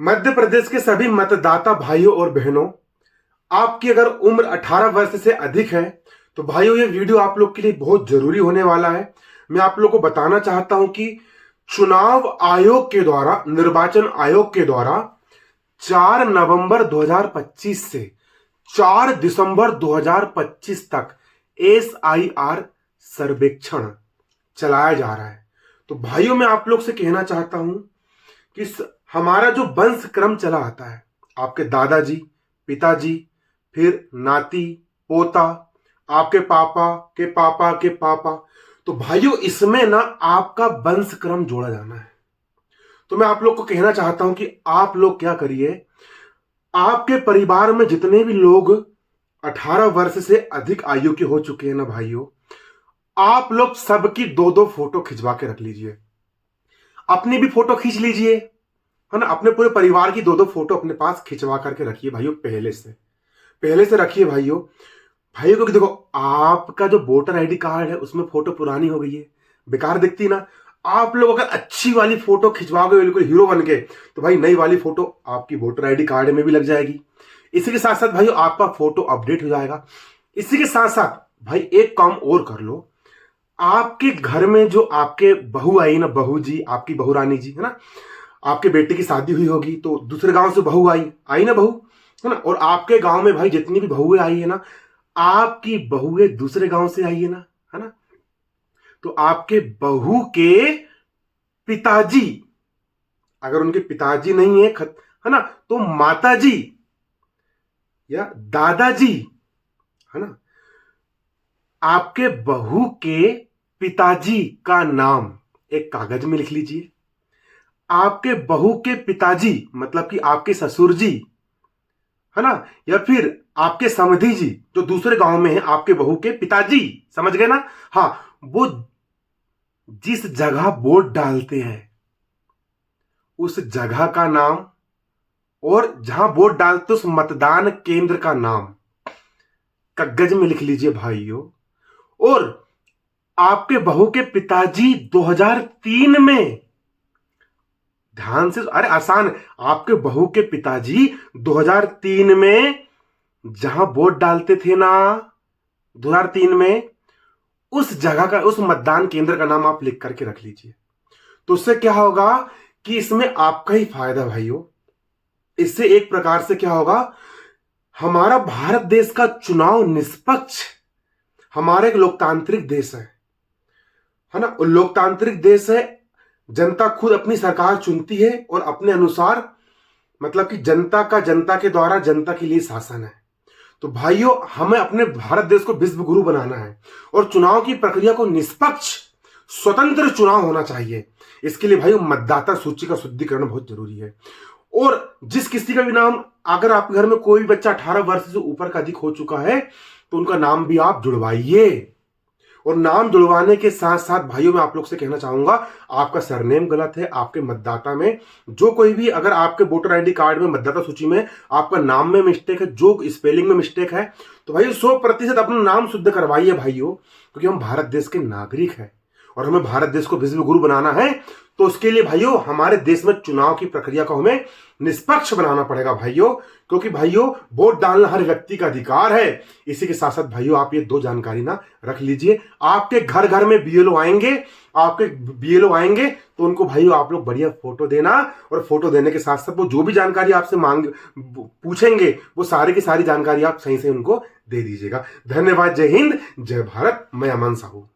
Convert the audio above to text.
मध्य प्रदेश के सभी मतदाता भाइयों और बहनों, आपकी अगर उम्र 18 वर्ष से अधिक है तो भाइयों ये वीडियो आप लोग के लिए बहुत जरूरी होने वाला है। मैं आप लोग को बताना चाहता हूं कि चुनाव आयोग के द्वारा, निर्वाचन आयोग के द्वारा 4 नवंबर 2025 से 4 दिसंबर 2025 तक SIR सर्वेक्षण चलाया जा रहा है। तो भाइयों मैं आप लोग से कहना चाहता हूं कि हमारा जो वंश क्रम चला आता है, आपके दादाजी, पिताजी, फिर नाती, पोता, आपके पापा के पापा के पापा, तो भाइयों इसमें ना आपका वंश क्रम जोड़ा जाना है। तो मैं आप लोग को कहना चाहता हूं कि आप लोग क्या करिए, आपके परिवार में जितने भी लोग 18 वर्ष से अधिक आयु के हो चुके हैं ना भाइयों, आप लोग सबकी 2-2 फोटो खिंचवा के रख लीजिए। अपनी भी फोटो खींच लीजिए, है ना। अपने पूरे परिवार की 2-2 फोटो अपने पास खिंचवा करके रखिए भाइयों, पहले से रखिए भाइयों। क्योंकि देखो, आपका जो वोटर आईडी कार्ड है उसमें फोटो पुरानी हो गई है, बेकार दिखती ना। आप लोग अगर अच्छी वाली फोटो खिंचवाओगे बिल्कुल हीरो बन के, तो भाई नई वाली फोटो आपकी वोटर आईडी कार्ड में भी लग जाएगी। इसी के साथ साथ भाइयों आपका फोटो अपडेट हो जाएगा। इसी के साथ साथ भाई एक काम और कर लो, आपके घर में जो आपके बहू आई ना, बहू जी, आपकी बहू रानी जी, है ना, आपके बेटे की शादी हुई होगी तो दूसरे गांव से बहू आई ना, बहू, है ना। और आपके गांव में भाई जितनी भी बहुएं आई है ना, आपकी बहुएं दूसरे गांव से आई है ना। तो आपके बहू के पिताजी, अगर उनके पिताजी नहीं है ना, तो माताजी या दादाजी, है ना, आपके बहू के पिताजी का नाम एक कागज में लिख लीजिए। आपके बहू के पिताजी मतलब कि आपके ससुर जी, है ना, या फिर आपके समधी जी जो दूसरे गांव में है, आपके बहू के पिताजी, समझ गए ना। हाँ, वो जिस जगह वोट डालते हैं उस जगह का नाम, और जहां वोट डालते उस मतदान केंद्र का नाम कागज में लिख लीजिए भाइयों। और आपके बहू के पिताजी 2003 में, ध्यान से, अरे आसान, आपके बहू के पिताजी 2003 में जहां वोट डालते थे ना, 2003 में उस जगह का, उस मतदान केंद्र का नाम आप लिख करके रख लीजिए। तो उससे क्या होगा कि इसमें आपका ही फायदा भाइयों। इससे एक प्रकार से क्या होगा, हमारा भारत देश का चुनाव निष्पक्ष, हमारा एक लोकतांत्रिक देश है ना, लोकतांत्रिक देश है। जनता खुद अपनी सरकार चुनती है और अपने अनुसार, मतलब कि जनता के द्वारा जनता के लिए शासन है। तो भाइयों हमें अपने भारत देश को विश्व गुरु बनाना है और चुनाव की प्रक्रिया को निष्पक्ष स्वतंत्र चुनाव होना चाहिए। इसके लिए भाइयों मतदाता सूची का शुद्धिकरण बहुत जरूरी है। और जिस किसी का भी नाम, अगर आपके घर में कोई भी बच्चा 18 वर्ष से ऊपर का अधिक हो चुका है तो उनका नाम भी आप जुड़वाइए। और नाम जुड़वाने के साथ साथ भाइयों मैं आप लोग से कहना चाहूंगा, आपका सरनेम गलत है, आपके मतदाता में जो कोई भी, अगर आपके वोटर आईडी कार्ड में, मतदाता सूची में आपका नाम में मिस्टेक है, जो स्पेलिंग में मिस्टेक है, तो भाई 100% अपना नाम शुद्ध करवाइए भाइयों। क्योंकि हम भारत देश के नागरिक हैं और हमें भारत देश को विश्व गुरु बनाना है। तो उसके लिए भाइयों हमारे देश में चुनाव की प्रक्रिया को हमें निष्पक्ष बनाना पड़ेगा भाइयों। क्योंकि भाइयों वोट डालना हर व्यक्ति का अधिकार है। इसी के साथ साथ भाइयों आप ये 2 जानकारी ना रख लीजिए। आपके घर घर में BLO आएंगे, तो उनको भाइयों आप लोग बढ़िया फोटो देना, और फोटो देने के साथ साथ वो जो भी जानकारी आपसे पूछेंगे वो सारी की सारी जानकारी आप सही से उनको दे दीजिएगा। धन्यवाद। जय हिंद, जय भारत। मैं अमन साहू।